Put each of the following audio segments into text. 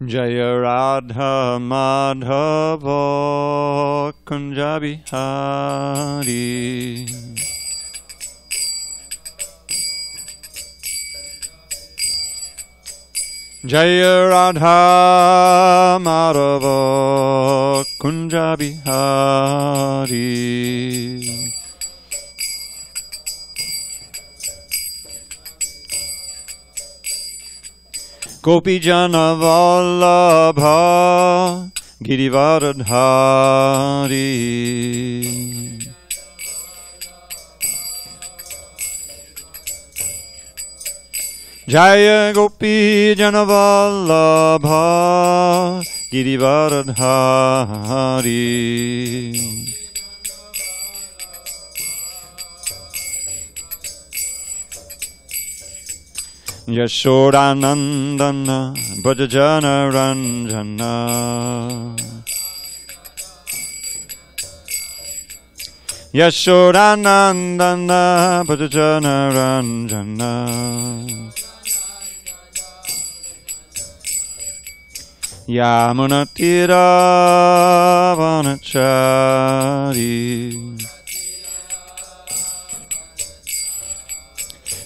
Jaya Radha Madhava Kunja Bihari. Jaya Radha Madhava Kunja Bihari. Gopi Jana Vallabha Girivaradhari. Jaya Gopi Jana Vallabha Girivaradhari. Yashodanandana Bhajajana Ranjana. Yashodanandana Bhajajana Ranjana. Yamunatira Vanachari.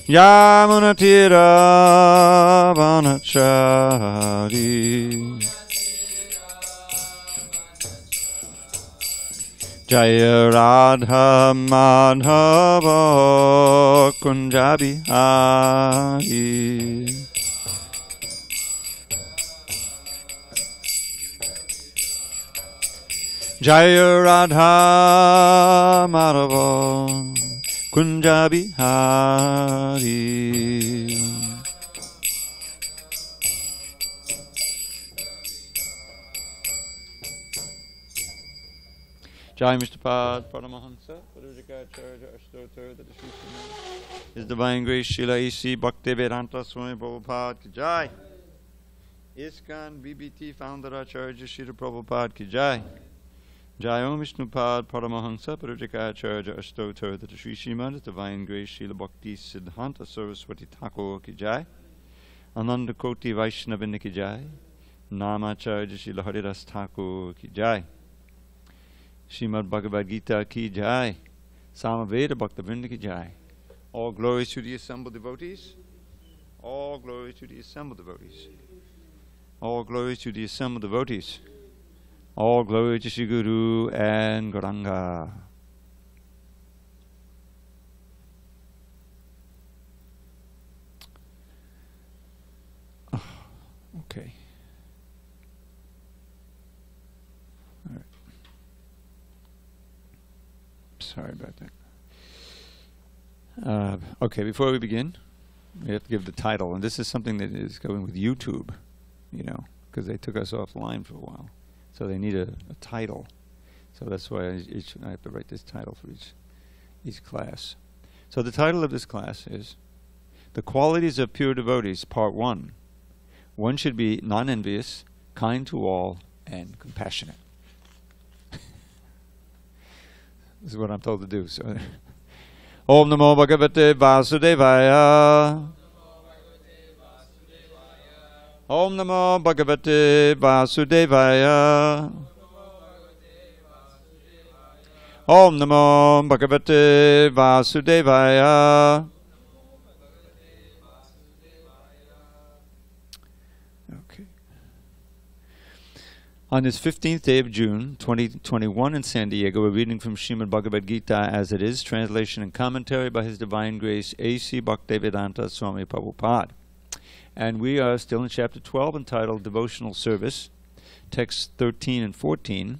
Yamunatira Vanachari. Jaya Radha Madhava Kunja Bihari. Jaya Radha Madhava Kunja Bihari. Jai Mr. Pad Paramahansa, Parajikacharya Ashtotar, that His Divine Grace Srila A.C. Bhaktivedanta Swami Prabhupada Ki Jai. ISKCON BBT Founder Acharya Srila Prabhupada Ki Jai. Jai Om Vishnupad Paramahansa Parajikacharya Ashtotar, that Srimad, His Divine Grace Srila Bhakti Siddhanta Saraswati Thakur Ki Jai. Ananda Koti Vaishnavini Ki Jai. Namacharya Srila Haridas Thakur Ki Jai. Srimad Bhagavad Gita Ki Jai. Samaveda Bhaktivinoda Ki Jai. All glories to the assembled devotees. All glories to the assembled devotees. All glories to the assembled devotees. All glory to Shri Guru and Gauranga. Okay. All right. Sorry about that. Okay, before we begin, we have to give the title. And this is something that is going with YouTube, you know, because they took us offline for a while. So they need a title. So that's why I have to write this title for each class. So the title of this class is The Qualities of Pure Devotees, Part-1. One should be non-envious, kind to all, and compassionate. This is what I'm told to do. So, Om Namo Bhagavate Vasudevaya. Om Namo Bhagavate Vasudevaya. Om Namo Bhagavate Vasudevaya. Okay. On this 15th day of June, 2021 in San Diego, we're reading from Srimad Bhagavad Gita as it is, translation and commentary by His Divine Grace A.C. Bhaktivedanta Swami Prabhupada. And we are still in chapter 12 entitled Devotional Service, texts 13 and 14,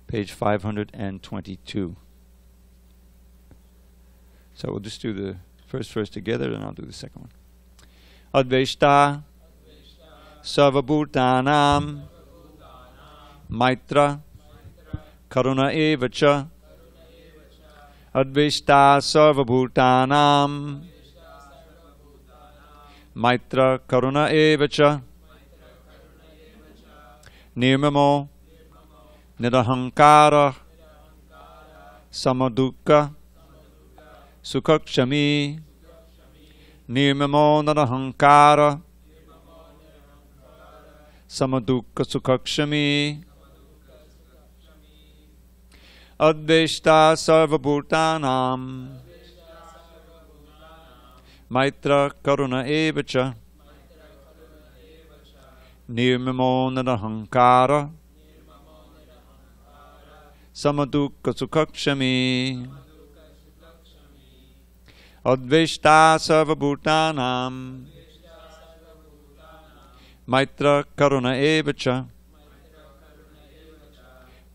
page 522. So we'll just do the first verse together and I'll do the second one. Adveshta Sarvabhutanam Maitra Karuna Evacha Adveshta Sarvabhutanam Maitra Karuna Evacha Nirmamo Nirahankara Samadukka Sukhakshami Nirmamo Nirahankara samadukha sukhakshami, adveshta sarvabhutanam, maitra karuna evacha, nirmamo nirahankara, samadukha sukhakshami, adveshta sarvabhutanam, maitra karuna evacha,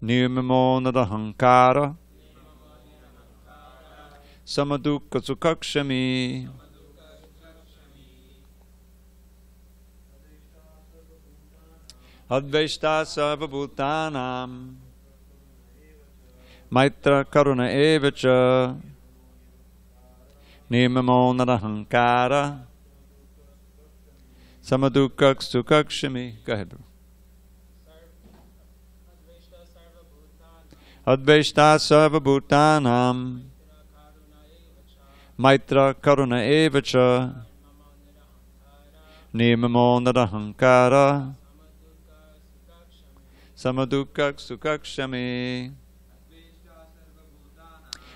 nirmamo nirahankara, samadukha sukhakshami. Adveshta sarvabhutanam, maitra karuna evacha, nirmamo nirahankara, samadukha sukhakshami. Go ahead. Adveshta sarvabhutanam, maitra karuna evacha, nirmamo nirahankara, samadukha sukhakshami.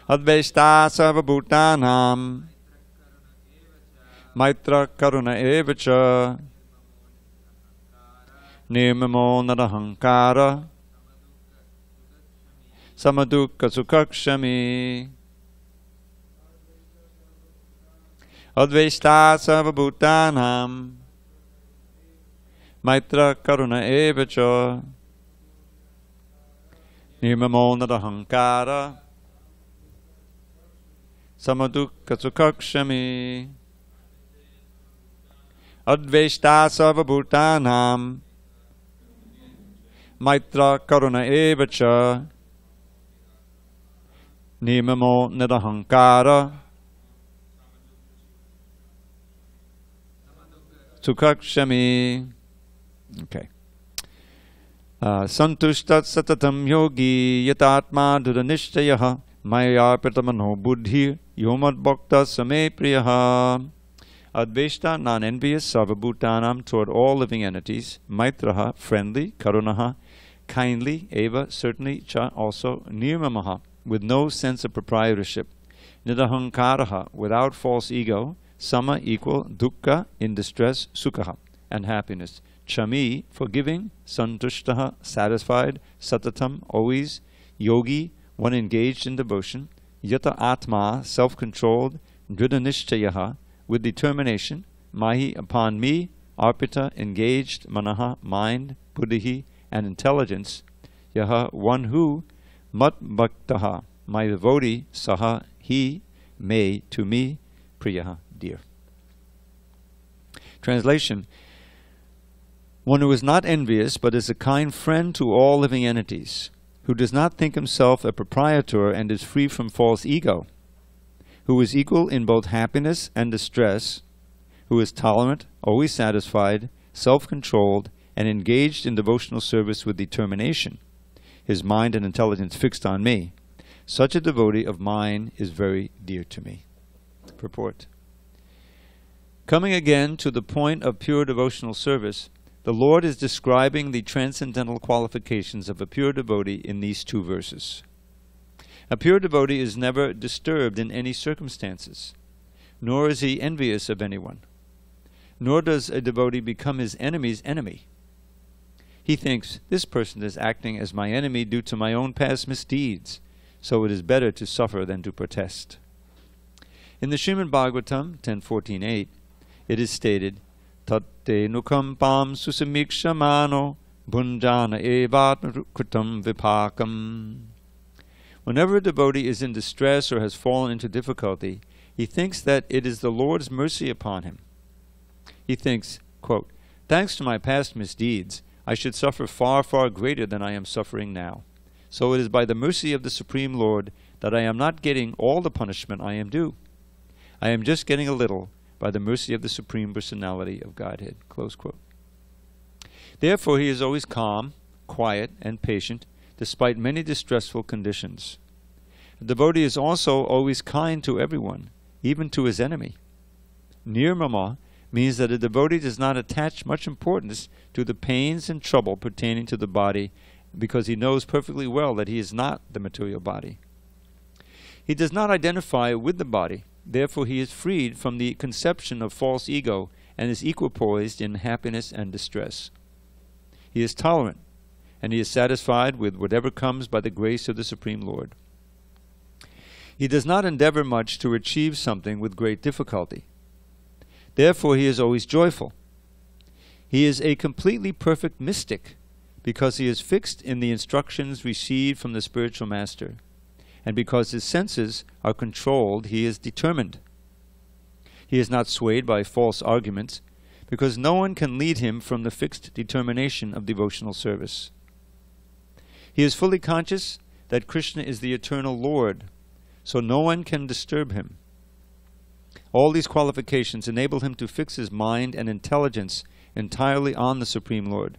Adveshta sarvabhutanam, maitra karuna evacha, nirmamo nirahankara, samadukha sukhakshami. Adveshta sarvabhutanam, maitra karuna evacha, nirmamo nirahankara, samadukha sukhakshami. Adveshta sarvabhutanam, maitra karuna evacha, nirmamo nirahankara, sukhakshami. Okay. Santushtat satatam yogi yatatma dhuranishtayaha mayarpitamano buddhi yomad bhakta same priyaha. Adveshta, non-envious, sarvabhutanam, toward all living entities, maitraha, friendly, karunaha, kindly, eva, certainly, cha, also, nirmamaha, with no sense of proprietorship, nirahankaraha, without false ego, sama, equal, dukkha, in distress, sukhaha, and happiness, chami, forgiving, santushtaha, satisfied, satatam, always, yogi, one engaged in devotion, yata atma, self-controlled, dridhanishchayaha, with determination, mahi, upon me, arpita, engaged, manaha, mind, buddhihi, and intelligence, yaha, one who, mat bhaktaha, my devotee, saha, he, may, to me, priyaha, dear. Translation: one who is not envious, but is a kind friend to all living entities, who does not think himself a proprietor and is free from false ego, who is equal in both happiness and distress, who is tolerant, always satisfied, self-controlled, and engaged in devotional service with determination, his mind and intelligence fixed on me. Such a devotee of mine is very dear to me. Purport. Coming again to the point of pure devotional service, the Lord is describing the transcendental qualifications of a pure devotee in these two verses. A pure devotee is never disturbed in any circumstances, nor is he envious of anyone, nor does a devotee become his enemy's enemy. He thinks, this person is acting as my enemy due to my own past misdeeds, so it is better to suffer than to protest. In the Srimad Bhagavatam 10.14.8, it is stated, Tatte nukampam susamikshamano bhunjana evat kritam vipakam. Whenever a devotee is in distress or has fallen into difficulty, he thinks that it is the Lord's mercy upon him. He thinks, quote, thanks to my past misdeeds, I should suffer far, far greater than I am suffering now. So it is by the mercy of the Supreme Lord that I am not getting all the punishment I am due. I am just getting a little by the mercy of the Supreme Personality of Godhead. Close quote. Therefore he is always calm, quiet, and patient, despite many distressful conditions. The devotee is also always kind to everyone, even to his enemy. Nirmama means that a devotee does not attach much importance to the pains and trouble pertaining to the body, because he knows perfectly well that he is not the material body. He does not identify with the body, therefore he is freed from the conception of false ego and is equipoised in happiness and distress. He is tolerant, and he is satisfied with whatever comes by the grace of the Supreme Lord. He does not endeavor much to achieve something with great difficulty. Therefore he is always joyful. He is a completely perfect mystic, because he is fixed in the instructions received from the spiritual master, and because his senses are controlled, he is determined. He is not swayed by false arguments, because no one can lead him from the fixed determination of devotional service. He is fully conscious that Krishna is the eternal Lord, so no one can disturb him. All these qualifications enable him to fix his mind and intelligence entirely on the Supreme Lord.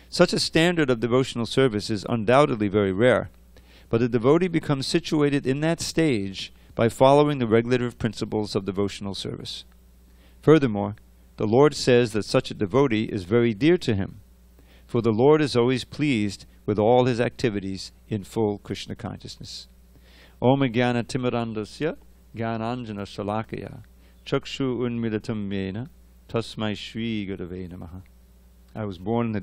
Such a standard of devotional service is undoubtedly very rare, but a devotee becomes situated in that stage by following the regulative principles of devotional service. Furthermore, the Lord says that such a devotee is very dear to him, for the Lord is always pleased with all his activities in full Krishna consciousness. Om Jnana Timirandasya Jnananjana Shalakaya Chakshu Unmilatam Yena Tasmai Shri Gurave Namaha. I was born in the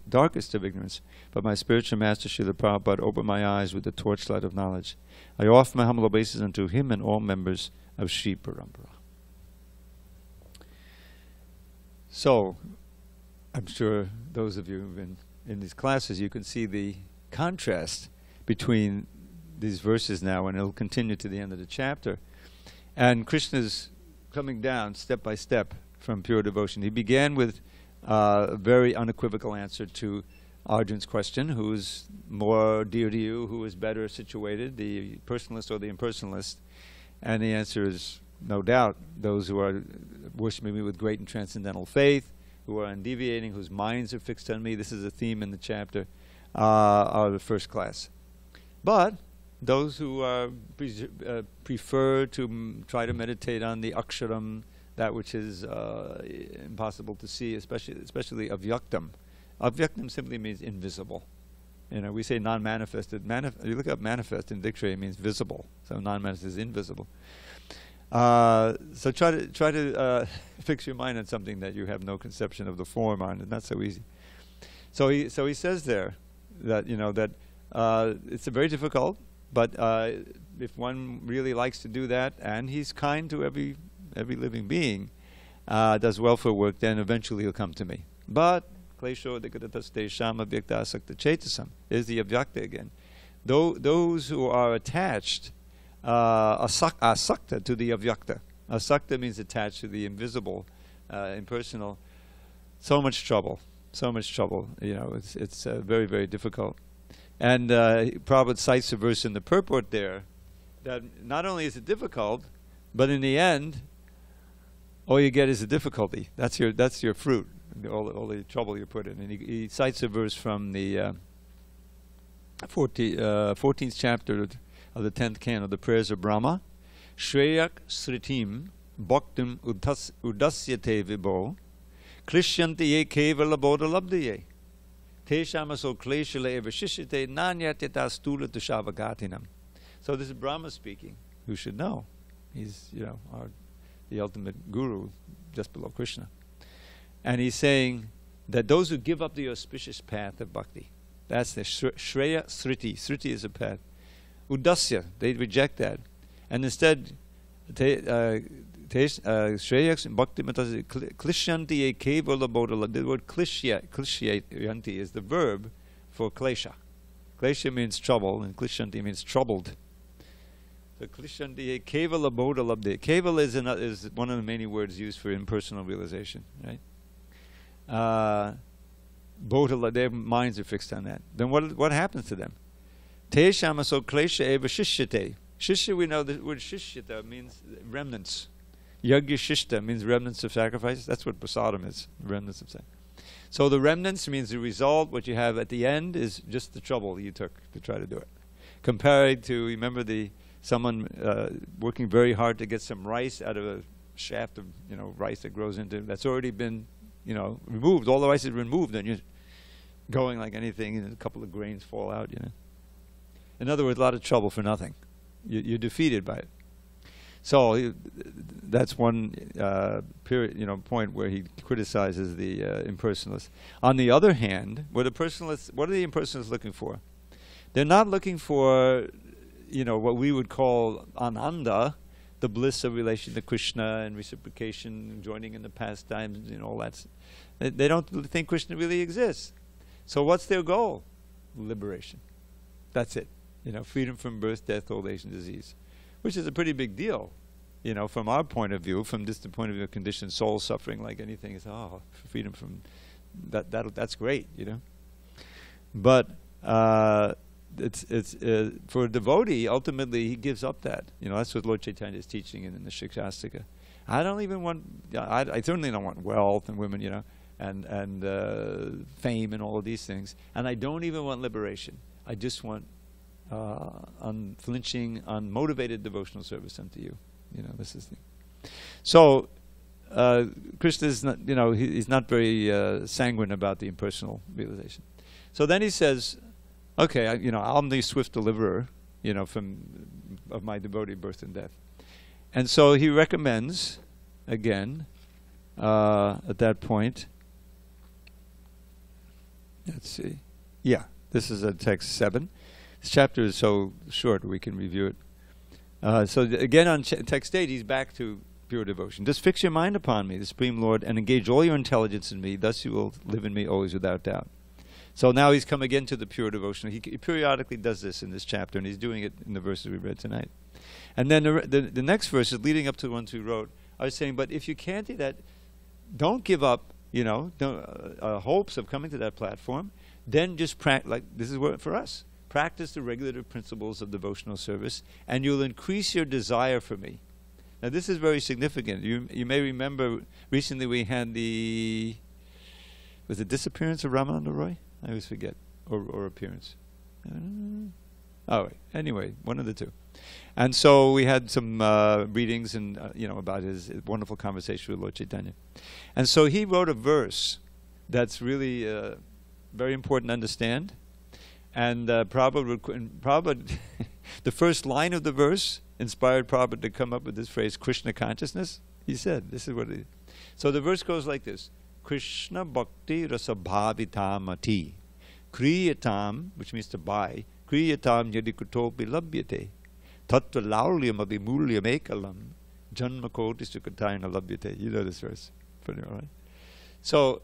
darkest of ignorance, but my spiritual master Srila Prabhupada opened my eyes with the torchlight of knowledge. I offer my humble obeisance unto him and all members of Sri Parampara. So, I'm sure those of you who've been in these classes, you can see the contrast between these verses now, and it'll continue to the end of the chapter. And Krishna's coming down step by step from pure devotion. He began with a very unequivocal answer to Arjun's question: who is more dear to you, who is better situated, the personalist or the impersonalist? And the answer is, no doubt, those who are worshipping me with great and transcendental faith, who are undeviating, whose minds are fixed on me — this is a theme in the chapter — are the first class. But those who prefer to try to meditate on the aksharam, that which is impossible to see, especially avyaktam. Avyaktam simply means invisible. You know, we say non-manifested. You look up manifest in dictionary, it means visible. So non-manifest is invisible. So try to fix your mind on something that you have no conception of the form on. It's not so easy. So he says there that, you know, that it's very difficult, but if one really likes to do that, and he's kind to every living being, does welfare work, then eventually he'll come to me. But klesho dekadaste shama vyakta asakta chetasam is the avyakta again. Those who are attached, asakta, to the avyakta. Asakta means attached to the invisible, impersonal. So much trouble. You know, it's very, very difficult. And Prabhupada cites a verse in the purport there that not only is it difficult, but in the end, all you get is a difficulty. That's your fruit, all the trouble you put in. And he cites a verse from the 14th chapter of the 10th canto, the prayers of Brahma. Shreyak sritim bhaktim udasyate vibho klishyanti ye kevala bodha labdiye teshamaso kleshale evashishite nanyatita stula tushavagatinam. So this is Brahma speaking, who should know. He's, you know, the ultimate guru, just below Krishna. And he's saying that those who give up the auspicious path of bhakti, that's the Shreya Sriti. Sriti is a path. Udasya, they reject that. And instead, Shreya Bhakti Klishyanti Kevala Bodhala. The word klishyanti is the verb for klesha. Klesha means trouble, and klishyanti means troubled. So klishyanti kevala bodhala. Kevala is one of the many words used for impersonal realization, right? Bodhala, their minds are fixed on that. Then what happens to them? Te shamaso klesha eva shishyate. Shishya, we know the word shishyata means remnants. Yagya shishta means remnants of sacrifice. That's what prasadam is, remnants of sacrifice. So the remnants means the result. What you have at the end is just the trouble you took to try to do it. Compared to, remember someone working very hard to get some rice out of shaft of, rice that grows into, that's already been, removed. All the rice is removed, and you're going like anything, and a couple of grains fall out, In other words, a lot of trouble for nothing. You're defeated by it. So that's one point where he criticizes the impersonalists. On the other hand, what are the impersonalists looking for? They're not looking for, what we would call ananda, the bliss of relation to Krishna and reciprocation, and joining in the pastimes, all that. They don't think Krishna really exists. So what's their goal? Liberation. That's it. Freedom from birth, death, old age, and disease, which is a pretty big deal. From our point of view, from just the point of view of conditioned soul suffering like anything, is freedom from that. That's great, But it's for a devotee. Ultimately, he gives up that. That's what Lord Chaitanya is teaching in the Shikshastika. I don't even want. I certainly don't want wealth and women, and fame and all of these things. And I don't even want liberation. I just want unflinching, unmotivated devotional service unto you. This is the. So Krishna is not. He's not very sanguine about the impersonal realization. So then he says, "Okay, I'm the swift deliverer, of my devotee birth and death." And so he recommends, again, at that point. Let's see. Yeah, this is text 7. This chapter is so short we can review it. So again on text 8, he's back to pure devotion. Just fix your mind upon me, the Supreme Lord, and engage all your intelligence in me. Thus you will live in me always without doubt. So now he's come again to the pure devotion. He periodically does this in this chapter, and he's doing it in the verses we read tonight. And then the next verses leading up to the ones we wrote are saying, but if you can't do that, don't give up, hopes of coming to that platform. Then just this is what for us. Practice the regulative principles of devotional service, and you'll increase your desire for me. Now this is very significant. You may remember recently we had was it disappearance of Ramananda Roy? I always forget. Or appearance. Anyway, one of the two. And so we had some readings and about his wonderful conversation with Lord Chaitanya. And so he wrote a verse that's really very important to understand. And Prabhupada the first line of the verse inspired Prabhupada to come up with this phrase, Krishna consciousness. He said, this is what it is. So the verse goes like this. Krishna bhakti rasabhavitamati kriyatam, which means to buy, kriyatam yadikutopi labhyate tattva laulyam abimulyam ekalam janmakoti sukatayana labhyate. You know this verse pretty well, right? So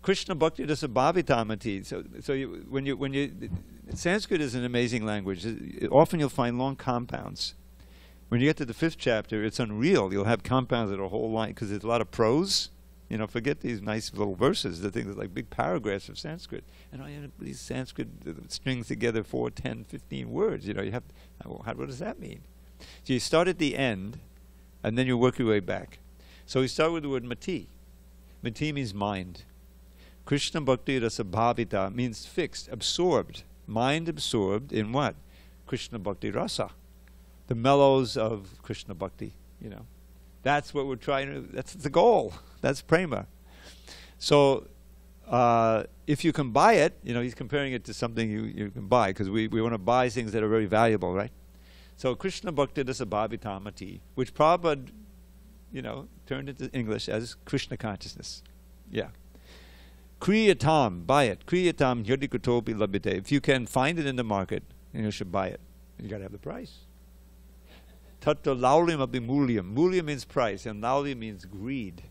Krishna bhakti rasabhavitamati. So when you Sanskrit is an amazing language. Often you'll find long compounds. When you get to the 5th chapter, it's unreal. You'll have compounds that are a whole line because there's a lot of prose. Forget these nice little verses. The things like big paragraphs of Sanskrit. And all you have these Sanskrit strings together 4, 10, 15 words. You have, what does that mean? So you start at the end, and then you work your way back. So we start with the word mati. Mati means mind. Krishna bhakti rasabhavita means fixed, absorbed. Mind absorbed in what? Krishna bhakti rasa. The mellows of Krishna bhakti, That's what we're trying to, that's the goal. That's prema. So if you can buy it, he's comparing it to something you can buy, because we want to buy things that are very valuable, right? So Krishna bhakti rasabhavitamati, which Prabhupada, turned into English as Krishna consciousness. Yeah. Kriyatam, buy it. Kriyatam yadikutopi labhyate. If you can find it in the market, you should buy it. You got to have the price. Tattva laulyam abimulyam. Mulya means price, and laulyam means greed.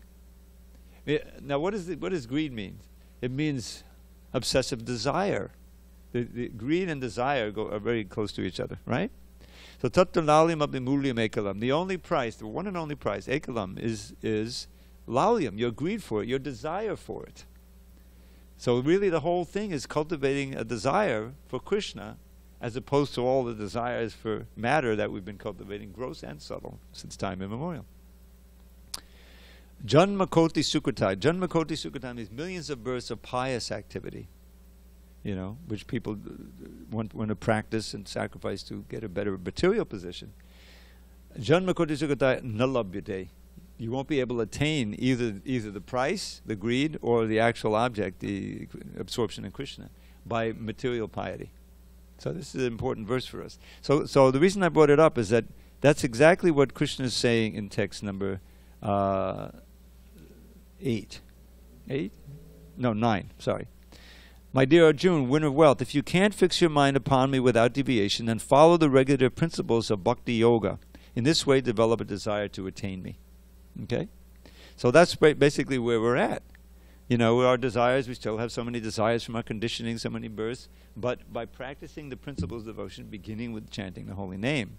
Now, what does greed mean? It means obsessive desire. The greed and desire are very close to each other, right? So tattva laulyam abimulyam ekalam. The only price, the one and only price, ekalam, is laulyam. Your greed for it, your desire for it. So really the whole thing is cultivating a desire for Krishna, as opposed to all the desires for matter that we've been cultivating, gross and subtle, since time immemorial. Janmakoti Sukhatai. Janmakoti Sukhatai means millions of births of pious activity, which people want to practice and sacrifice to get a better material position. Janmakoti Sukhatai nalabhyate. you won't be able to attain either the price, the greed, or the actual object, the absorption in Krishna, by material piety. So this is an important verse for us. So the reason I brought it up is that that's exactly what Krishna is saying in text number 8. 8? No, 9, sorry. My dear Arjuna, winner of wealth, if you can't fix your mind upon me without deviation, then follow the regular principles of bhakti yoga. In this way, develop a desire to attain me. Okay? So that's basically where we're at. You know, our desires, we still have so many desires from our conditioning, so many births, but by practicing the principles of devotion, beginning with chanting the holy name,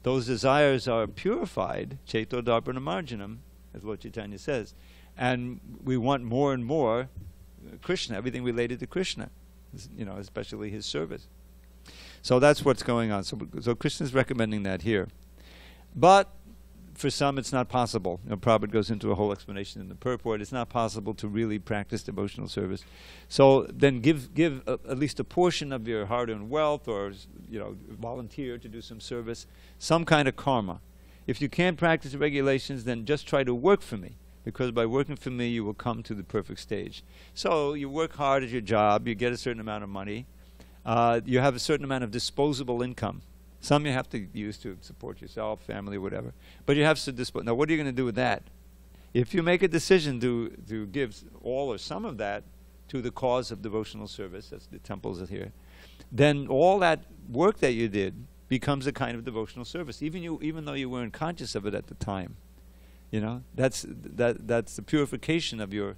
those desires are purified, Cheto Dharpana Marjanam, as Lord Chaitanya says, and we want more and more Krishna, everything related to Krishna, you know, especially his service. So that's what's going on. So Krishna's recommending that here. But for some, it's not possible. You know, Prabhupada goes into a whole explanation in the purport. It's not possible to really practice devotional service. So then give at least a portion of your hard-earned wealth, or, you know, volunteer to do some service, some kind of karma. If you can't practice the regulations, then just try to work for me, because by working for me, you will come to the perfect stage. So you work hard at your job, you get a certain amount of money, you have a certain amount of disposable income. Some you have to use to support yourself, family, whatever. But you have to dispose. Now, what are you going to do with that? If you make a decision to give all or some of that to the cause of devotional service, that's the temples are here, then all that work that you did becomes a kind of devotional service, even though you weren't conscious of it at the time. You know, that's the purification of your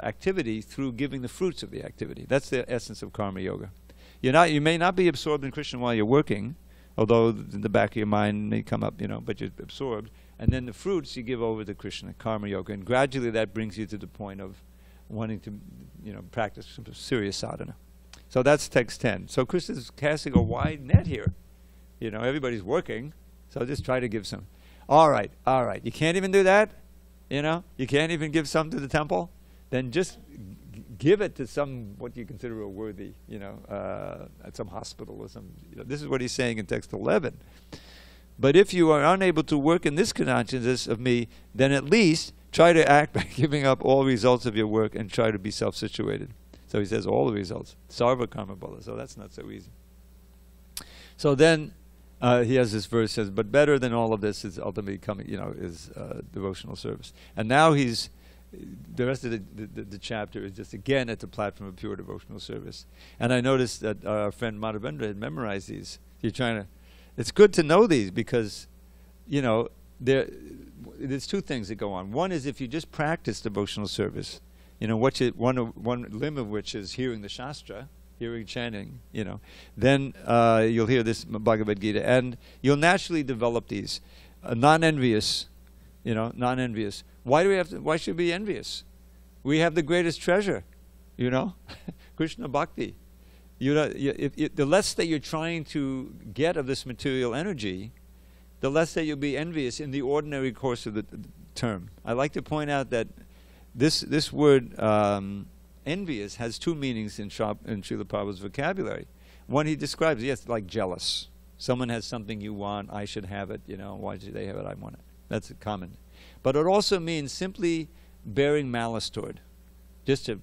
activity through giving the fruits of the activity. That's the essence of karma yoga. You may not be absorbed in Krishna while you're working, although in the back of your mind may come up, you know, but you're absorbed. And then the fruits you give over to Krishna, karma yoga, and gradually that brings you to the point of wanting to, you know, practice some serious sadhana. So that's text 10. So Krishna's casting a wide net here. You know, everybody's working, so just try to give some. All right. You can't even do that? You know, you can't even give some to the temple? Then just give it to some, what you consider a worthy, you know, at some hospital or some, you know, this is what he's saying in text 11. But if you are unable to work in this consciousness of me, then at least try to act by giving up all results of your work and try to be self-situated. So he says all the results. Sarva karma bala. So that's not so easy. So then he has this verse says, but better than all of this is ultimately coming, you know, is devotional service. And now the rest of the chapter is just again at the platform of pure devotional service. And I noticed that our friend Madhavendra had memorized these. It's good to know these because, you know, there's two things that go on. One is if you just practice devotional service, you know, one limb of which is hearing the Shastra, hearing chanting, you know, then you'll hear this Bhagavad Gita, and you'll naturally develop these. Non-envious, you know, non-envious. Why should we be envious? We have the greatest treasure, you know, Krishna Bhakti. You know, the less that you're trying to get of this material energy, the less that you'll be envious in the ordinary course of the term. I like to point out that this word envious has two meanings in Srila Prabhupada's vocabulary. One he describes, yes, like jealous. Someone has something you want, I should have it, you know, why should they have it, I want it. That's common. But it also means simply bearing malice toward, just to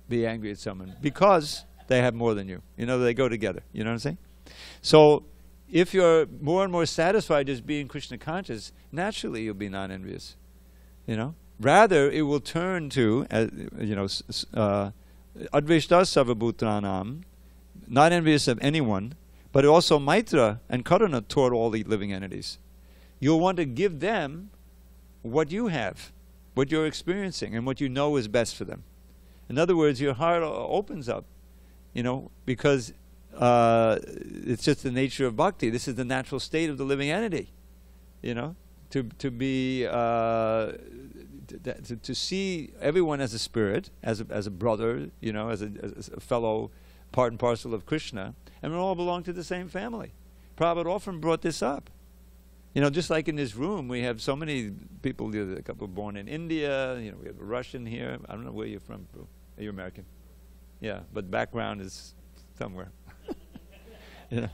be angry at someone because they have more than you. You know, they go together. You know what I'm saying? So if you're more and more satisfied just being Krishna conscious, naturally you'll be non-envious. You know? Rather, it will turn to, you know, adveshta sarvabhutranam, not envious of anyone, but also maitra and karuna toward all the living entities. You'll want to give them what you have, what you're experiencing, and what you know is best for them. In other words, your heart opens up, you know, because it's just the nature of bhakti. This is the natural state of the living entity, you know, to see everyone as a spirit, as a brother, you know, as a fellow part and parcel of Krishna, and we all belong to the same family. Prabhupada often brought this up. You know, just like in this room, we have so many people, a couple born in India, you know, we have a Russian here. I don't know where you're from, bro. Are you American? Yeah, but background is somewhere. You know,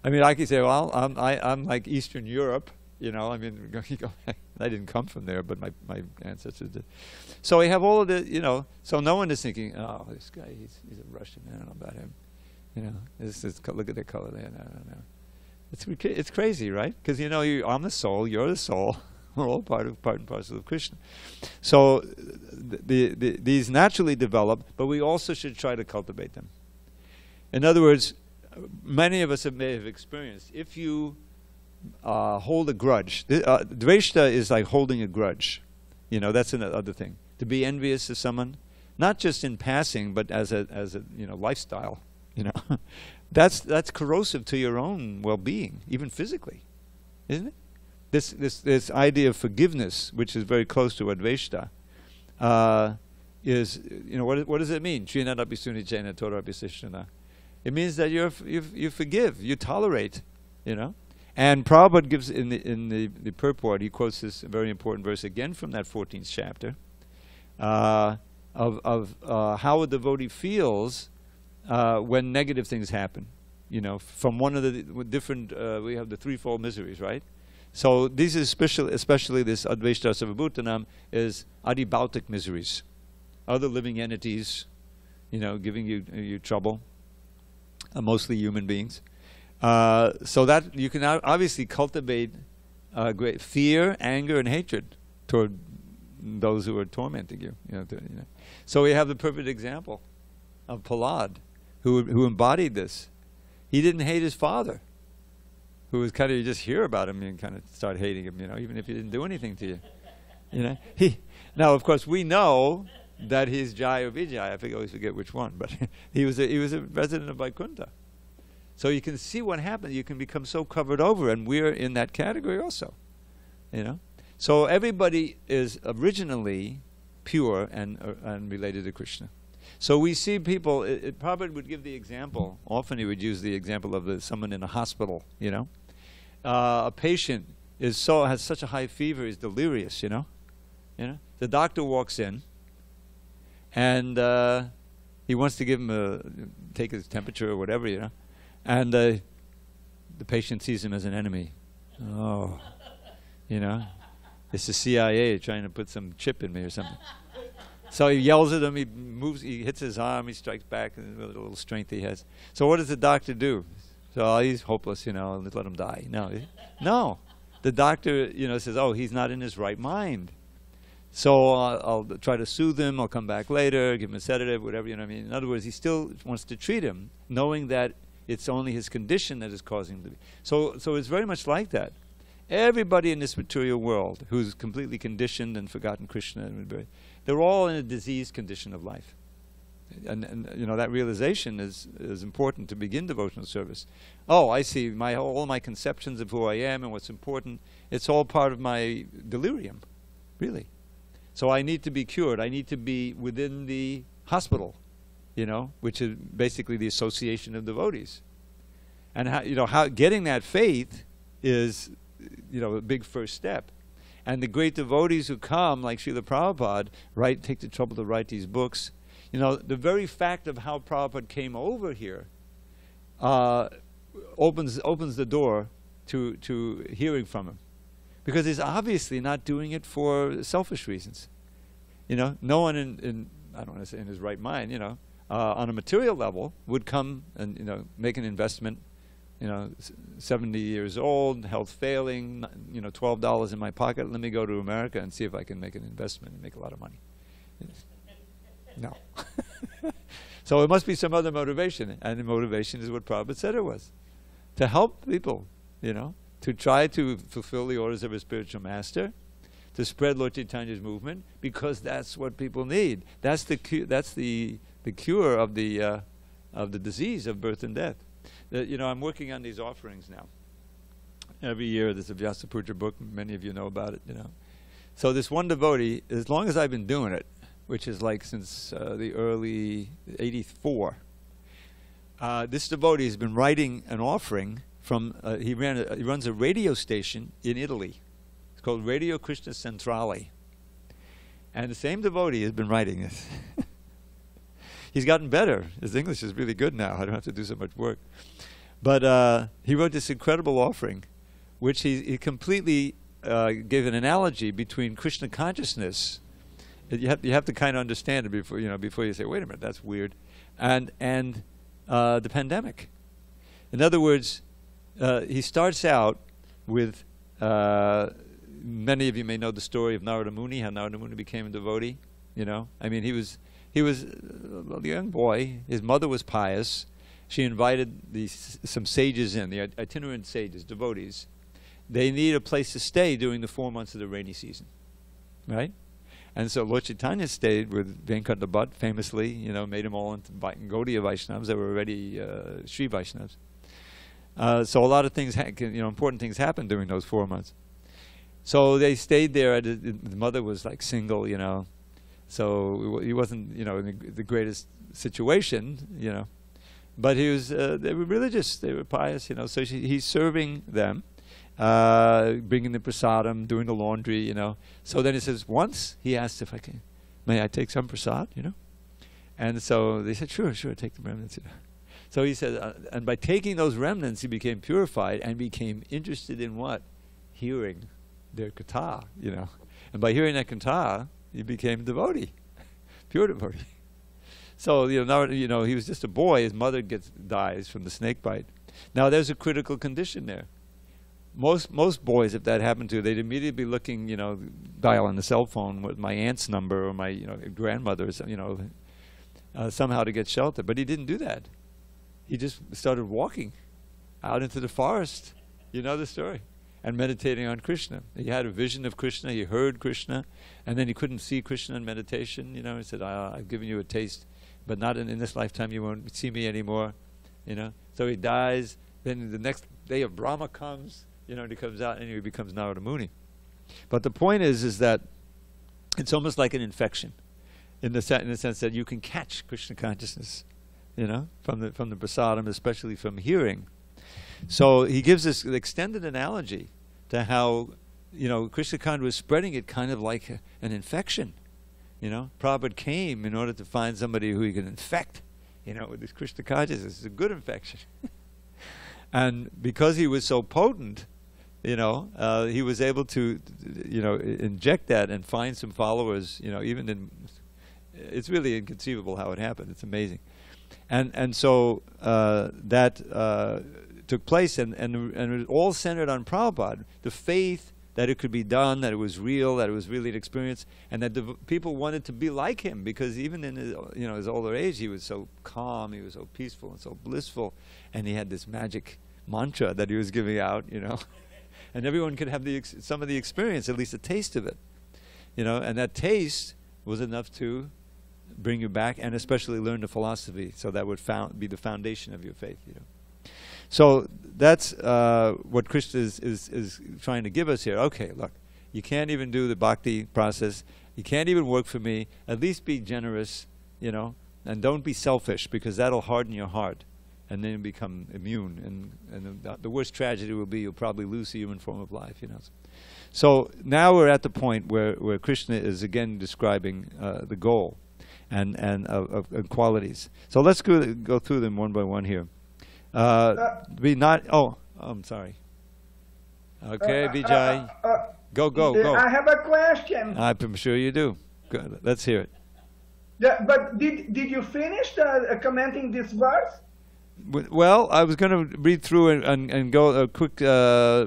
I mean, I could say, well, I'm like Eastern Europe, you know, I mean, you go back. I didn't come from there, but my ancestors did. So we have all of the, you know, so no one is thinking, oh, this guy, he's a Russian, I don't know about him. You know, look at the color there, I don't know. It's crazy, right? Because, you know, I'm the soul, you're the soul. We're all part and parcel of Krishna. So these naturally develop, but we also should try to cultivate them. In other words, many of us may have experienced, if you hold a grudge, Dravida is like holding a grudge. You know, that's another thing. To be envious of someone, not just in passing, but as a you know, lifestyle. You know, that's corrosive to your own well-being, even physically, isn't it? This idea of forgiveness, which is very close to Dravida, is, you know, what does it mean? It means that you forgive, you tolerate, you know. And Prabhupada gives in the purport, he quotes this very important verse again from that 14th chapter, of how a devotee feels when negative things happen. You know, from one of the different, we have the threefold miseries, right? So these is especially this Advaita Sarvabhutanam is adibautic miseries, other living entities, you know, giving you trouble, mostly human beings. So that you can obviously cultivate great fear, anger, and hatred toward those who are tormenting you. You know. So we have the perfect example of Prahlad, who embodied this. He didn't hate his father, who was kind of, you just hear about him and kind of start hating him, you know, even if he didn't do anything to you. You know, now of course we know that he's Jai or Vijay. I always forget which one, but he was a resident of Vaikuntha. So you can see what happens. You can become so covered over, and we're in that category also. You know, so everybody is originally pure and related to Krishna. So we see people. Prabhupada would give the example. Often he would use the example of someone in a hospital. You know, a patient has such a high fever, he's delirious. You know, the doctor walks in, and he wants to give him take his temperature or whatever. You know. And the patient sees him as an enemy. Oh, you know, it's the CIA trying to put some chip in me or something. So he yells at him, he moves, he hits his arm, he strikes back, and the little strength he has. So what does the doctor do? So he's hopeless, you know, let him die. No. The doctor, you know, says, oh, he's not in his right mind. So I'll try to soothe him, I'll come back later, give him a sedative, whatever, you know what I mean. In other words, he still wants to treat him, knowing that it's only his condition that is causing him to be. So it's very much like that. Everybody in this material world who's completely conditioned and forgotten Krishna, they're all in a diseased condition of life. And you know, that realization is important to begin devotional service. Oh, I see, all my conceptions of who I am and what's important, it's all part of my delirium, really. So I need to be cured. I need to be within the hospital, you know, which is basically the association of devotees. And how getting that faith is, you know, a big first step. And the great devotees who come, like Srila Prabhupada, take the trouble to write these books. You know, the very fact of how Prabhupada came over here opens the door to hearing from him. Because he's obviously not doing it for selfish reasons. You know, no one I don't want to say in his right mind, you know, on a material level would come and, you know, make an investment, you know, 70 years old, health failing, you know, $12 in my pocket, let me go to America and see if I can make an investment and make a lot of money. No. So it must be some other motivation, and the motivation is what Prabhupada said it was. To help people, you know, to try to fulfill the orders of a spiritual master, to spread Lord Chaitanya's movement, because that's what people need. That's the cure of the disease of birth and death. You know, I'm working on these offerings now. Every year there's a Vyasa Puja book. Many of you know about it, you know. So this one devotee, as long as I've been doing it, which is like since the early 84, this devotee has been writing an offering from, he runs a radio station in Italy. It's called Radio Krishna Centrale. And the same devotee has been writing this. He's gotten better. His English is really good now. I don't have to do so much work. But he wrote this incredible offering, which he completely gave an analogy between Krishna consciousness. You have to kind of understand it before you say, wait a minute, that's weird, and the pandemic. In other words, he starts out with. Many of you may know the story of Narada Muni, how Narada Muni became a devotee. I mean, he was a young boy. His mother was pious. She invited some sages in, the itinerant sages, devotees. They need a place to stay during the 4 months of the rainy season, right? And so Lord Chaitanya stayed with Venkata Bhatt, famously, made them all into Gaudiya Vaishnavas. They were already Sri Vaishnavas. So a lot of things, important things happened during those 4 months. So they stayed there. The mother was like single, so he wasn't, in the greatest situation, but he was. They were religious. They were pious, So he's serving them, bringing the prasadam, doing the laundry, So then he says, once he asked if may I take some prasad, And so they said, sure, take the remnants, So he said, and by taking those remnants, he became purified and became interested in what? Hearing their katha, And by hearing that katha, he became a devotee, pure devotee. So, now, he was just a boy. His mother dies from the snake bite. Now, there's a critical condition there. Most boys, if that happened to, they'd immediately be looking, dial on the cell phone with my aunt's number or my, grandmother's, somehow to get shelter. But he didn't do that. He just started walking out into the forest. You know the story. And meditating on Krishna. He had a vision of Krishna. He heard Krishna. And then he couldn't see Krishna in meditation. He said, I've given you a taste, but not in this lifetime. You won't see me anymore. So he dies. Then the next day of Brahma comes. And he comes out and he becomes Narada Muni. But the point is that it's almost like an infection in the sense that you can catch Krishna consciousness. From the prasadam, especially from hearing. So he gives this extended analogy to how, Krishna Kand was spreading it kind of like an infection. Prabhupada came in order to find somebody who he could infect, with this Krishna consciousness. It's a good infection. And because he was so potent, he was able to, inject that and find some followers, even in, it's really inconceivable how it happened. It's amazing. And so that took place, and it was all centered on Prabhupada, the faith that it could be done, that it was real, that it was really an experience, and that the people wanted to be like him, because even in his, his older age, he was so calm, he was so peaceful and so blissful, and he had this magic mantra that he was giving out, and everyone could have some of the experience, at least a taste of it, and that taste was enough to bring you back, and especially learn the philosophy, so that would be the foundation of your faith. So that's what Krishna is trying to give us here. Okay, look, you can't even do the bhakti process. You can't even work for me. At least be generous, and don't be selfish, because that'll harden your heart, and then you become immune. And the worst tragedy will be you'll probably lose the human form of life. So now we're at the point where Krishna is again describing the goal. And of qualities. So let's go through them one by one here. I'm sorry. Okay, Vijay. Go. I have a question. I'm sure you do. Good. Let's hear it. But did you finish commenting this verse? Well, I was going to read through and go a quick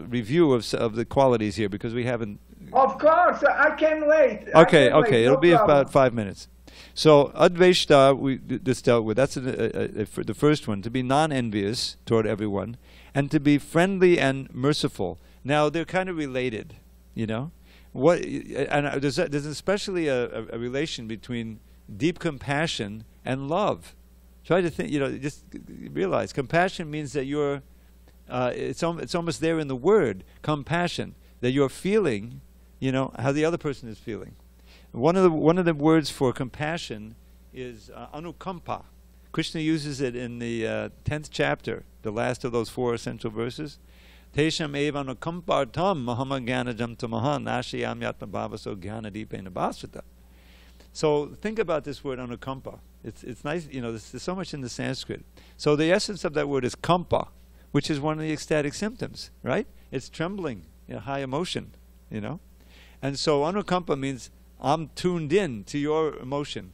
review of the qualities here, because we haven't. Of course, I can wait. Okay. It'll be about 5 minutes. So Advaita, we just dealt with. That's the first one, to be non-envious toward everyone, and to be friendly and merciful. Now they're kind of related, What and there's especially a relation between deep compassion and love. Try to think, just realize compassion means that you're. It's almost there in the word compassion, that you're feeling, how the other person is feeling. One of the words for compassion is anukampa. Krishna uses it in the 10th chapter, the last of those 4 essential verses. Tesham eva anukampartam mahama gyanajam tamaha nashiyam yatma bhavaso gyanadipena bhasvata. So think about this word anukampa. It's nice, there's so much in the Sanskrit. So the essence of that word is kampa, which is one of the ecstatic symptoms, right? It's trembling, high emotion. you know. And so anukampa means I'm tuned in to your emotion.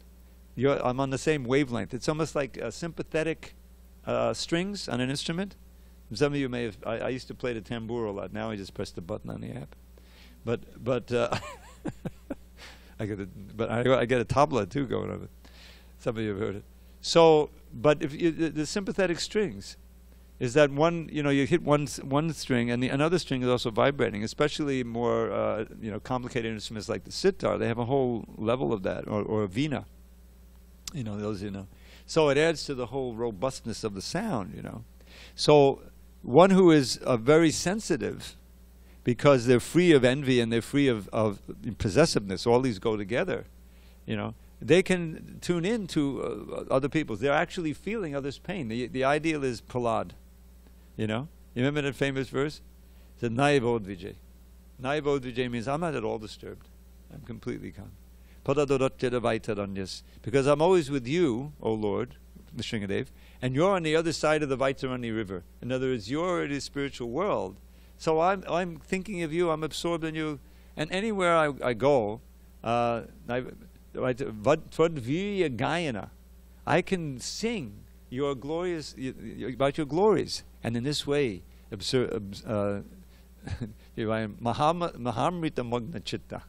I'm on the same wavelength. It's almost like sympathetic strings on an instrument. Some of you may have. I used to play the tambour a lot. Now I just press the button on the app. But I get a tabla too going on it. Some of you have heard it. So, but if the sympathetic strings is that one, you hit one string and another string is also vibrating. Especially more complicated instruments like the sitar, they have a whole level of that, or a veena. So it adds to the whole robustness of the sound. So one who is very sensitive, because they're free of envy and they're free of possessiveness, all these go together, they can tune in to other people's. They're actually feeling others' pain. The ideal is Prahlad, You remember that famous verse? It said, Naivod Vijay. Naivod Vijay means I'm not at all disturbed. I'm completely calm. Because I'm always with you, O Lord, Nrsingadev, and you're on the other side of the Vaitarani river. In other words, you're in the spiritual world. So I'm thinking of you, I'm absorbed in you, and anywhere I go, Tvadvirya Gayana, I can sing your glorious, about your glories. And in this way, Mahamrita Magna Chitta,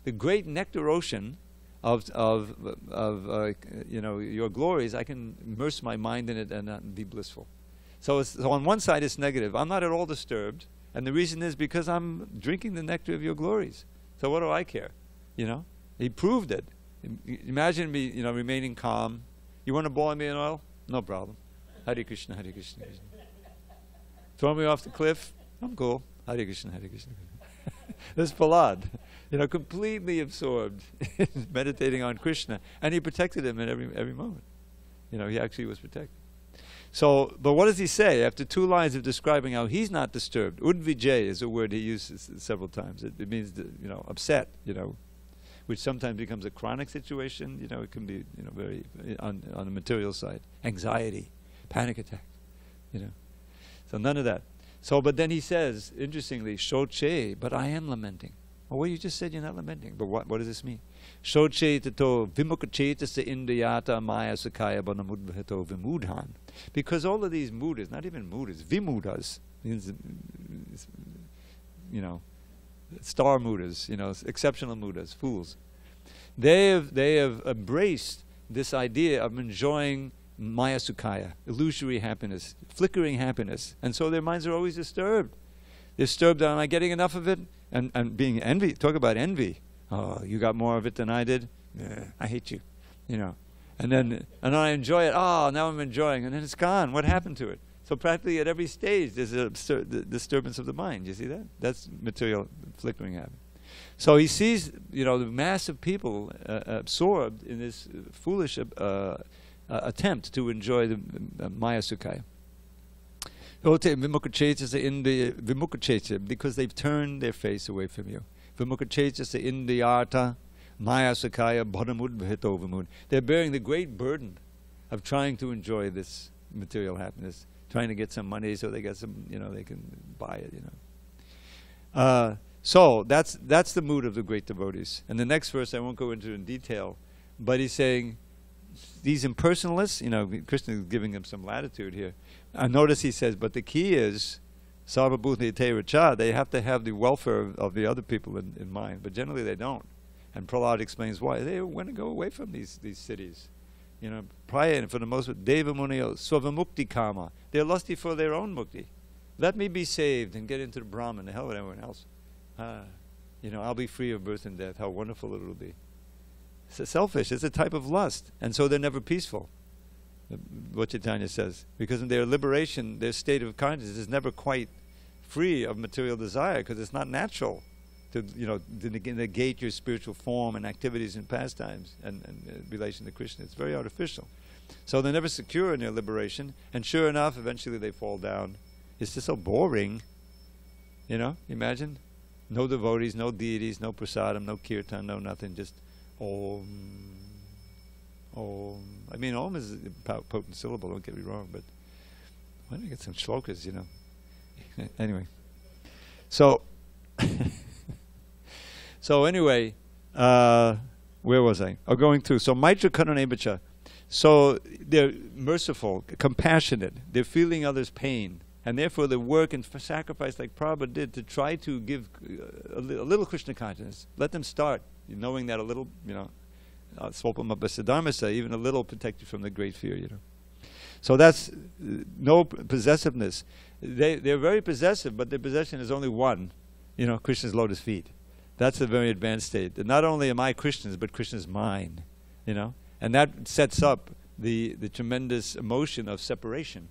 the great nectar ocean of your glories, I can immerse my mind in it and be blissful. So on one side it's negative. I'm not at all disturbed, and the reason is because I'm drinking the nectar of your glories. So what do I care? He proved it. Imagine me, remaining calm. You want to boil me in oil? No problem. Hare Krishna, Hare Krishna, Krishna. Throw me off the cliff? I'm cool. Hare Krishna, Hare Krishna. This Prahlad, completely absorbed, meditating on Krishna, and he protected him at every moment. He actually was protected. So, but what does he say after 2 lines of describing how he's not disturbed? Udvijay is a word he uses several times. It means, upset, which sometimes becomes a chronic situation. It can be, very on the material side, anxiety, panic attack, So none of that. So, but then he says, interestingly, shoche, but I am lamenting. Well, you just said you're not lamenting. But what does this mean? Shoche tato vimukachetasa indriyata maya sakaya banamudbhato vimudhan. Because all of these mudas, not even mudas, vimudas, means, star mudas, exceptional mudas, fools. They have embraced this idea of enjoying Maya Sukhaya, illusory happiness, flickering happiness. And so their minds are always disturbed. Disturbed, am I getting enough of it? And being envy, talk about envy. Oh, you got more of it than I did? Yeah, I hate you. And then I enjoy it. Oh, now I'm enjoying. And then it's gone. What happened to it? So practically at every stage there's a disturbance of the mind. You see that? That's material flickering habit. So he sees, the mass of people absorbed in this foolish attempt to enjoy the Maya Sukhaya. Because they've turned their face away from you. They're bearing the great burden of trying to enjoy this material happiness, trying to get some money so they get some, they can buy it, So that's the mood of the great devotees. And the next verse I won't go into in detail, but he's saying, these impersonalists, Krishna is giving them some latitude here. Notice he says, but the key is, sarvabhuta racha, they have to have the welfare of the other people in mind, but generally they don't. And Prahlad explains why. They want to go away from these cities. Prior, for the most part, Deva Muniyo, Swavamukti Kama. They're lusty for their own mukti. Let me be saved and get into the Brahman, the hell with everyone else. I'll be free of birth and death. How wonderful it will be. It's selfish. It's a type of lust. And so they're never peaceful, what Chaitanya says. Because in their liberation, their state of consciousness is never quite free of material desire, because it's not natural to negate your spiritual form and activities and pastimes and relation to Krishna. It's very artificial. So they're never secure in their liberation, and sure enough, eventually they fall down. It's just so boring. Imagine? No devotees, no deities, no prasadam, no kirtan, no nothing, just Om. Om. I mean, Om is a potent syllable, don't get me wrong, but why don't I get some shlokas, Anyway. So, So anyway, where was I? Oh, going through. So Maitra Karuna Bacha. So they're merciful, compassionate. They're feeling others' pain. And therefore they work and sacrifice like Prabhupada did to try to give a little Krishna consciousness. Let them start, knowing that a little, Swapamabhasadharmasa, even a little protect you from the great fear, So that's no possessiveness. They're very possessive, but their possession is only one, Krishna's lotus feet. That's a very advanced state. And not only am I Krishna's, but Krishna's mine, And that sets up the tremendous emotion of separation.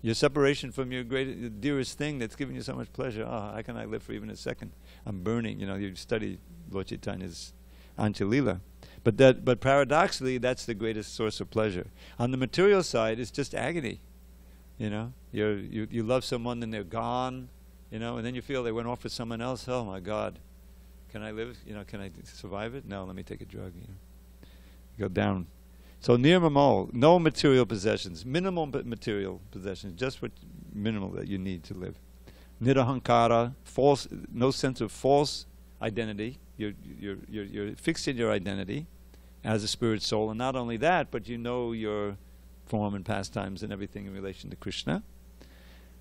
Your separation from your dearest thing that's giving you so much pleasure. How can I live for even a second? I'm burning. You study Lord Chaitanya's Anchalila. But paradoxically, that's the greatest source of pleasure. On the material side, it's just agony. You love someone and they're gone, and then you feel they went off with someone else. Oh my God, can I live? Can I survive it? No, let me take a drug. Go down. So nirmamal, no material possessions, minimal material possessions, just what minimal that you need to live. Nirahankara, false, no sense of false identity. You're fixed in your identity as a spirit soul, and not only that, but you know your form and pastimes and everything in relation to Krishna.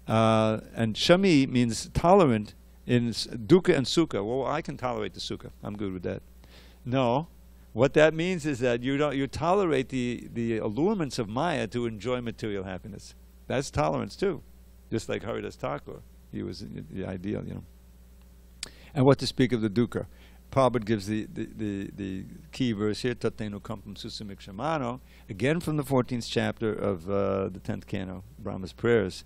And shami means tolerant in dukkha and sukha. Well, I can tolerate the sukha. I'm good with that. No. What that means is that you tolerate the allurements of Maya to enjoy material happiness. That's tolerance too, just like Haridas Thakur. He was the ideal, And what to speak of the dukkha? Prabhupada gives the key verse here, Tatenu Kampam Susamikshamano, again from the 14th chapter of the 10th canto, Brahma's prayers,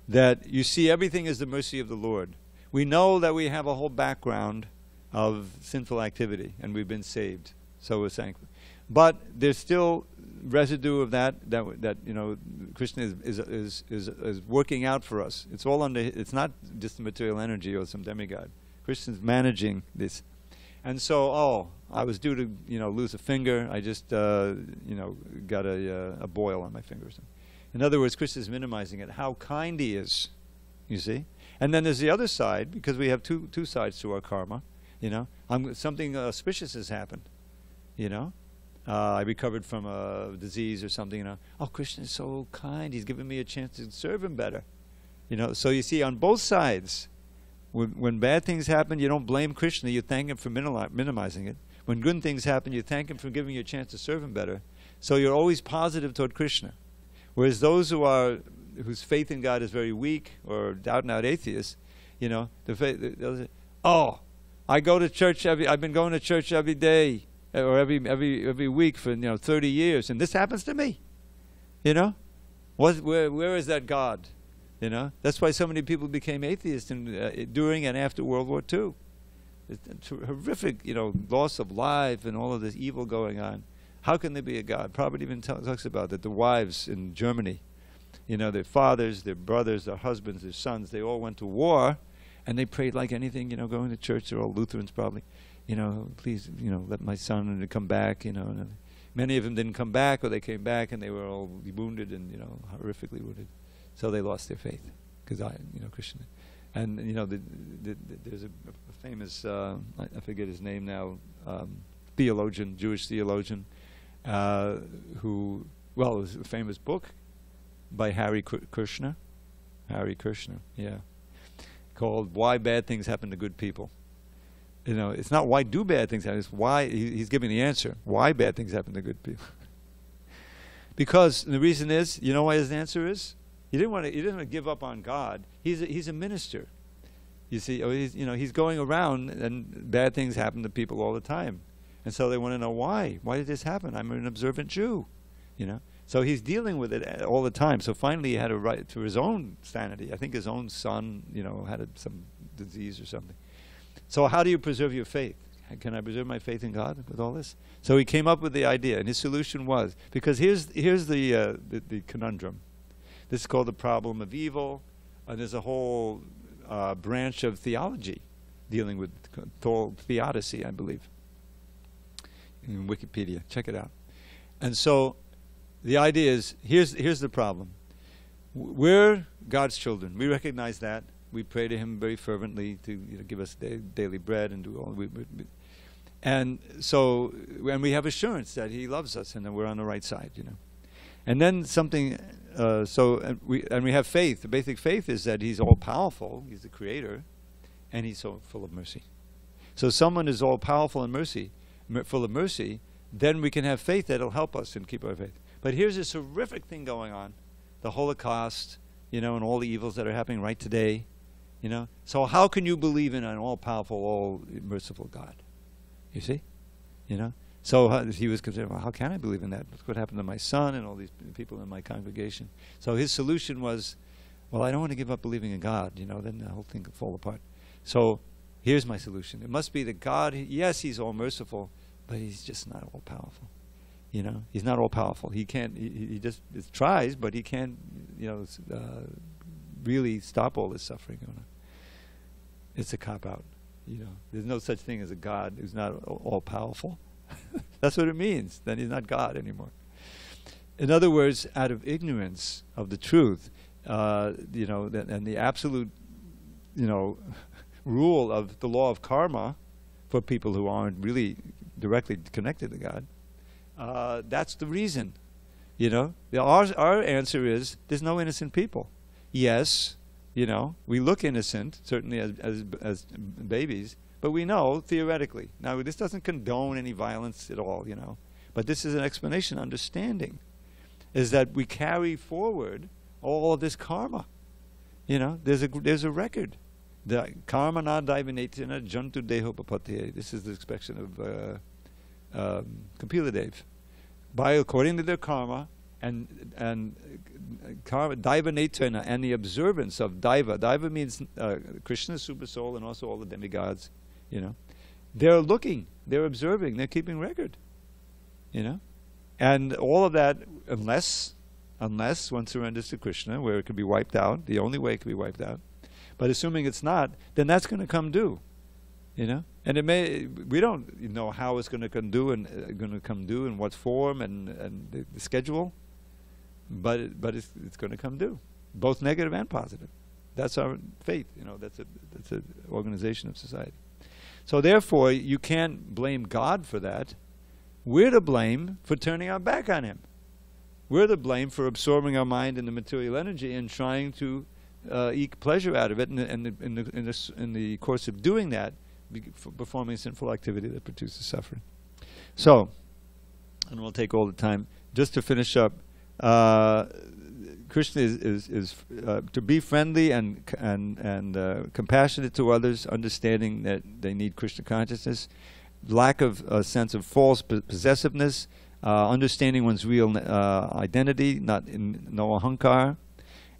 that you see everything as the mercy of the Lord. We know that we have a whole background of sinful activity, and we've been saved. So we're thankful, but there's still residue of that Krishna is working out for us. It's all under. It's not just the material energy or some demigod. Krishna's managing this, and so I was due to lose a finger. I just got a boil on my finger or something. In other words, Krishna's minimizing it. How kind he is, you see. And then there's the other side, because we have two sides to our karma. Something auspicious has happened. I recovered from a disease or something. Oh, Krishna is so kind. He's given me a chance to serve him better. So you see, on both sides, when bad things happen, you don't blame Krishna. You thank him for minimizing it. When good things happen, you thank him for giving you a chance to serve him better. So you're always positive toward Krishna. Whereas those whose faith in God is very weak or out-and-out atheists, they'll say, "Oh, I go to church I've been going to church every day." Or every week for 30 years, and this happens to me. Where is that God? That's why so many people became atheists during and after World War II. It's a horrific, loss of life and all of this evil going on. How can there be a God? Prabhupada even talks about that. The wives in Germany, their fathers, their brothers, their husbands, their sons, they all went to war, and they prayed like anything. Going to church. They're all Lutherans probably. Please, let my son come back, And many of them didn't come back, or they came back and they were all wounded and, horrifically wounded. So they lost their faith, because Krishna. And, there's a famous, I forget his name now, theologian, Jewish theologian, who, it was a famous book by Hari Krishna, called Why Bad Things Happen to Good People. It's not why do bad things happen, it's why he's giving the answer. Why bad things happen to good people. Because the reason is, why his answer is? He didn't want to give up on God. He's a minister. You see, he's going around and bad things happen to people all the time. And so they want to know why. Why did this happen? I'm an observant Jew. So he's dealing with it all the time. So finally he had a right to his own sanity. I think his own son, had some disease or something. So how do you preserve your faith? Can I preserve my faith in God with all this? So he came up with the idea, and his solution was, because here's the conundrum. This is called the problem of evil, and there's a whole branch of theology dealing with theodicy, I believe, in Wikipedia. Check it out. And so the idea is, here's the problem. We're God's children. We recognize that. We pray to him very fervently to give us daily bread and do all. And so, and we have assurance that He loves us and that we're on the right side, you know. And then something, and we have faith. The basic faith is that He's all-powerful, He's the Creator, and He's so full of mercy. So someone is all-powerful and full of mercy, then we can have faith that will help us and keep our faith. But here's this horrific thing going on, the Holocaust, you know, and all the evils that are happening right today, you know. So how can you believe in an all-powerful, all-merciful God? You see? You know? So he was concerned, well, how can I believe in that? Look what happened to my son and all these people in my congregation. So his solution was, well, I don't want to give up believing in God, you know, then the whole thing could fall apart. So here's my solution. It must be that God, yes, He's all-merciful, but He's just not all-powerful. You know, He's not all-powerful. He can't, he just tries, but He can't, you know, really stop all this suffering. You know? It's a cop-out. You know, there's no such thing as a God who's not all-powerful. That's what it means. Then He's not God anymore. In other words, out of ignorance of the truth, you know, and the absolute, you know, rule of the law of karma for people who aren't really directly connected to God, that's the reason. You know, our answer is there's no innocent people. Yes, you know, we look innocent, certainly as babies, but we know theoretically. Now, this doesn't condone any violence at all, you know, but this is an explanation, understanding, is that we carry forward all of this karma. You know, there's a record. The karma na daivanetana jantu deho papate. This is the expression of Kapila by according to their karma and karma daivanetana and the observance of daiva. Daiva means Krishna's super soul and also all the demigods. You know, they're looking, they're observing, they're keeping record. You know, and all of that, unless one surrenders to Krishna, where it can be wiped out, the only way it can be wiped out. But assuming it's not, then that's going to come due. You know, and it may, we don't know how it's going to come due and in what form and the schedule, but it's going to come due, both negative and positive. That's our faith. You know, that's an organization of society. So therefore, you can't blame God for that. We're to blame for turning our back on Him. We're to blame for absorbing our mind in the material energy and trying to eke pleasure out of it, and in the course of doing that, performing sinful activity that produces suffering. So, and we'll take all the time just to finish up. Krishna is to be friendly and compassionate to others, understanding that they need Krishna consciousness, lack of a sense of false possessiveness, understanding one's real identity, no ahankar,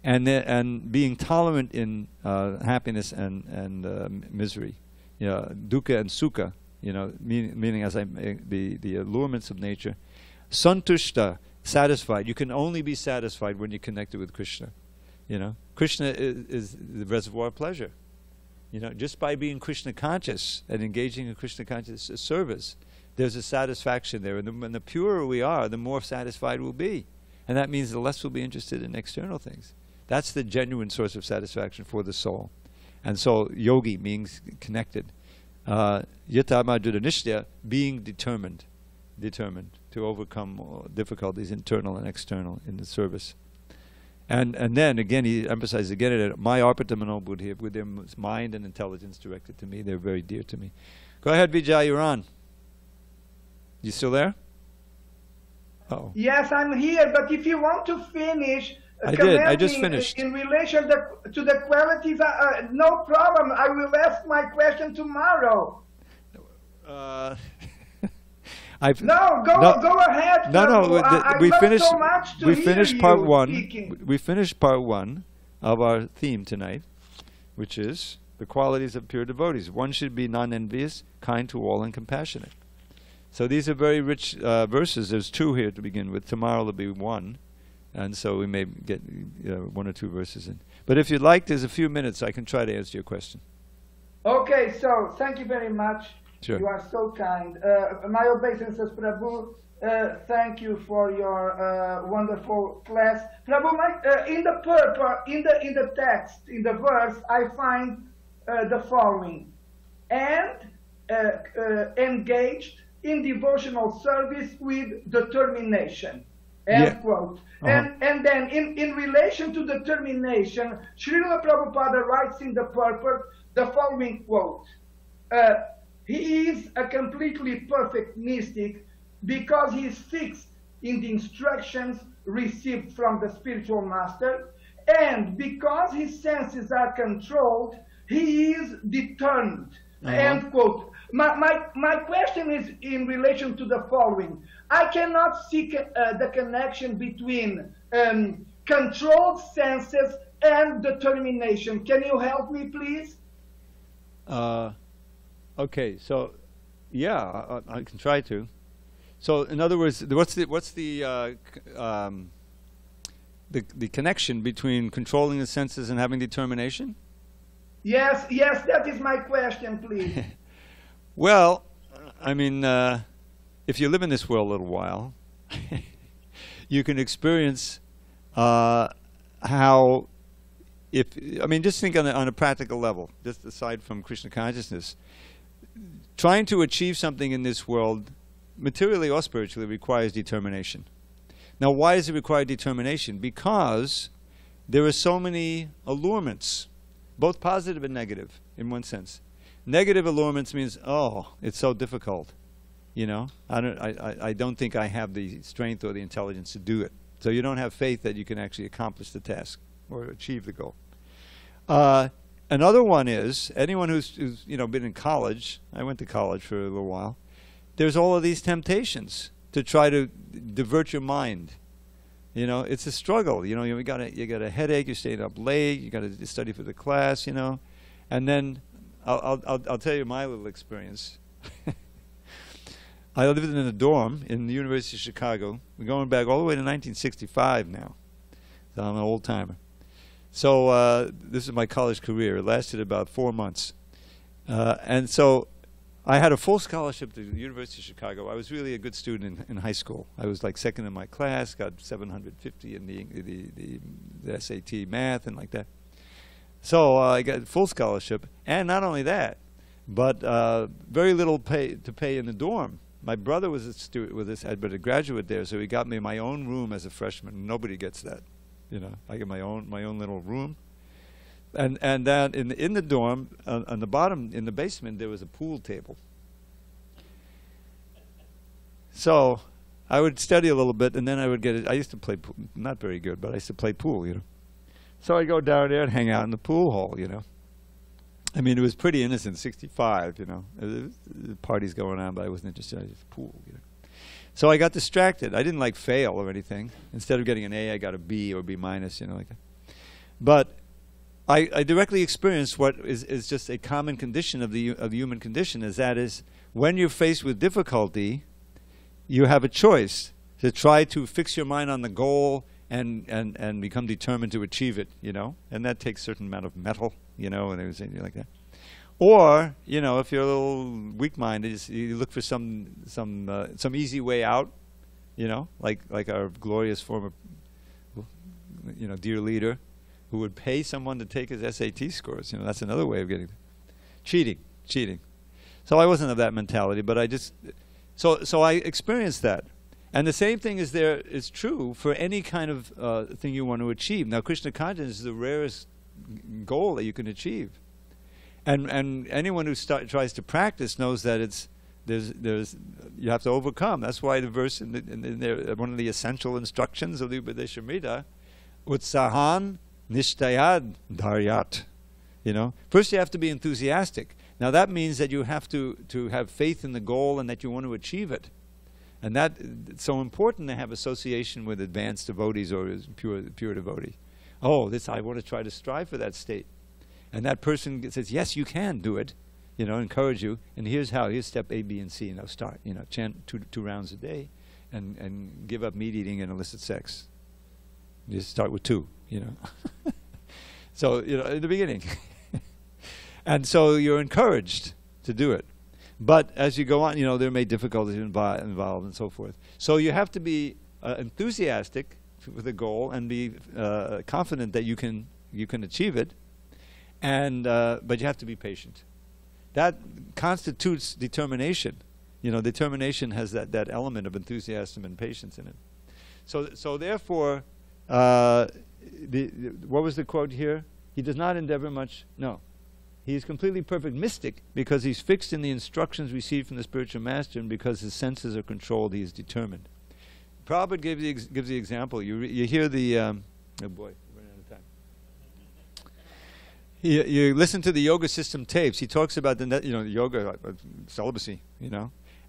and being tolerant in happiness and misery, you know, dukkha and sukha, you know, meaning as the allurements of nature. Santushta, satisfied. You can only be satisfied when you're connected with Krishna. You know, Krishna is the reservoir of pleasure. You know, just by being Krishna conscious and engaging in Krishna conscious service, there's a satisfaction there. And the purer we are, the more satisfied we'll be. And that means the less we'll be interested in external things. That's the genuine source of satisfaction for the soul. And so yogi means connected. Yata madhura nishtya, being determined to overcome difficulties, internal and external, in the service. And then again, he emphasizes again that my arpita manobuddhi, with their mind and intelligence directed to me, they're very dear to me. Go ahead, Vijay, you're on. You still there? Uh-oh. Yes, I'm here, but if you want to finish, I just finished. In relation to the qualities, no problem. I will ask my question tomorrow. Go ahead. We finished. So much to we finished part one. Speaking. We finished part one of our theme tonight, which is the qualities of pure devotees. One should be non-envious, kind to all, and compassionate. So these are very rich verses. There's two here to begin with. Tomorrow there'll be one, and so we may get one or two verses in. But if you'd like, there's a few minutes. I can try to answer your question. Okay. So thank you very much. Sure. You are so kind. My obeisances, Prabhu. Thank you for your wonderful class, Prabhu. In the text, in the verse, I find the following: and engaged in devotional service with determination. End quote. And then in relation to determination, Srila Prabhupada writes in the purport the following quote. He is a completely perfect mystic because he is fixed in the instructions received from the spiritual master, and because his senses are controlled, he is determined. End quote. My question is in relation to the following. I cannot see the connection between controlled senses and determination. Can you help me, please? Okay, so yeah, I can try to. So, in other words, what's the connection between controlling the senses and having determination? Yes, that is my question, please. Well, I mean, if you live in this world a little while, you can experience how, just think on a practical level, just aside from Krishna consciousness, trying to achieve something in this world, materially or spiritually, requires determination. Now, why does it require determination? Because there are so many allurements, both positive and negative, in one sense. Negative allurements means, oh, it's so difficult. You know, I don't think I have the strength or the intelligence to do it. So you don't have faith that you can actually accomplish the task or achieve the goal. Another one is, anyone who's been in college, I went to college for a little while, there's all of these temptations to try to divert your mind. You know, it's a struggle. You know, you got a headache, you're staying up late, you got to study for the class, you know. And then I'll tell you my little experience. I lived in a dorm in the University of Chicago. We're going back all the way to 1965 now. So I'm an old timer. So this is my college career. It lasted about 4 months. And so I had a full scholarship to the University of Chicago. I was really a good student in high school. I was like second in my class, got 750 in the SAT math and like that. So I got full scholarship. And not only that, but very little to pay in the dorm. My brother was a student with us, but a graduate there, so he got me my own room as a freshman. Nobody gets that, you know. I get my own little room, and that in the dorm on the bottom in the basement there was a pool table. So I would study a little bit, and then I would get it. I used to play pool, not very good, but I used to play pool, you know. So I'd go down there and hang out in the pool hall, you know. I mean, it was pretty innocent, 65, you know. The parties going on, but I wasn't interested. I just pool, you know. So I got distracted. I didn't like fail or anything. Instead of getting an A, I got a B or B minus, you know, like that. But I directly experienced what is just a common condition of the human condition, is when you're faced with difficulty, you have a choice to try to fix your mind on the goal and become determined to achieve it, you know. And that takes a certain amount of mettle, you know, and everything like that. Or, you know, if you're a little weak-minded, you look for some easy way out, you know, like our glorious former, you know, dear leader, who would pay someone to take his SAT scores. You know, that's another way of getting cheating. So I wasn't of that mentality, but I just so I experienced that. And the same thing is true for any kind of thing you want to achieve. Now, Krishna consciousness is the rarest goal that you can achieve, and anyone who tries to practice knows that you have to overcome. That's why the verse in one of the essential instructions of the Upadeshamrita, Utsahan Nishtayad Dharyat. You know, first you have to be enthusiastic. Now that means that you have to have faith in the goal and that you want to achieve it. And it's so important to have association with advanced devotees or pure devotee. Oh, I want to try to strive for that state. And that person says, yes, you can do it, you know, encourage you. And here's step A, B, and C. You know, start, you know, chant two rounds a day and give up meat eating and illicit sex. You just start with 2, you know. So, you know, in the beginning. And so you're encouraged to do it. But as you go on, you know, there may be difficulties involved and so forth. So you have to be enthusiastic with a goal and be confident that you can achieve it. And but you have to be patient. that constitutes determination. You know, determination has that element of enthusiasm and patience in it. So therefore, what was the quote here? He does not endeavor much. No. He is completely perfect mystic because he's fixed in the instructions received from the spiritual master, and because his senses are controlled, he is determined. Prabhupada gives the example. You hear the... oh boy, we're running out of time. You listen to the yoga system tapes. He talks about the yoga, celibacy,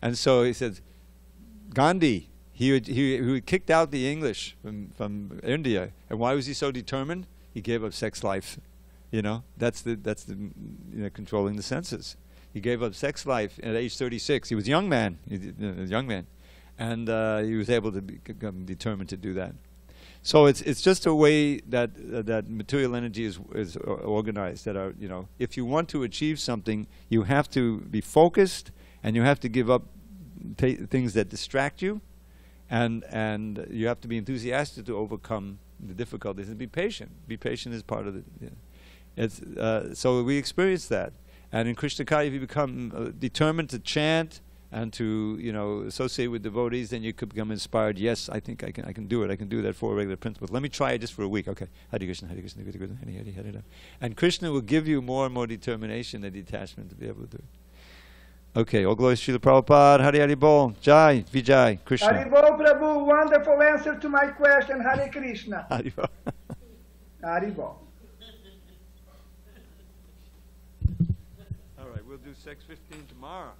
And so he says, Gandhi, he kicked out the English from India. And why was he so determined? He gave up sex life. That's the controlling the senses. He gave up sex life at age 36. He was a young man. And he was able to become determined to do that. So it's just a way that material energy is organized. That if you want to achieve something, you have to be focused, and you have to give up things that distract you, and you have to be enthusiastic to overcome the difficulties, and be patient. Be patient is part of it. So we experience that, and in Krishna Kaya, if you become determined to chant and to associate with devotees, then you could become inspired. Yes, I think I can do it. I can do that for regular principles. Let me try it just for a week. Okay, Hare Krishna, Hare Krishna, Hare Krishna, Hare Hare, Hare Ram. And Krishna will give you more and more determination and detachment to be able to do it. Okay, all glories to Srila Prabhupada. Hare Hare Bol. Jai, Vijay, Krishna. Hare Bol, Prabhu. Wonderful answer to my question. Hare Krishna. Hare Bol. Hare Bol. All right, we'll do 6:15 tomorrow.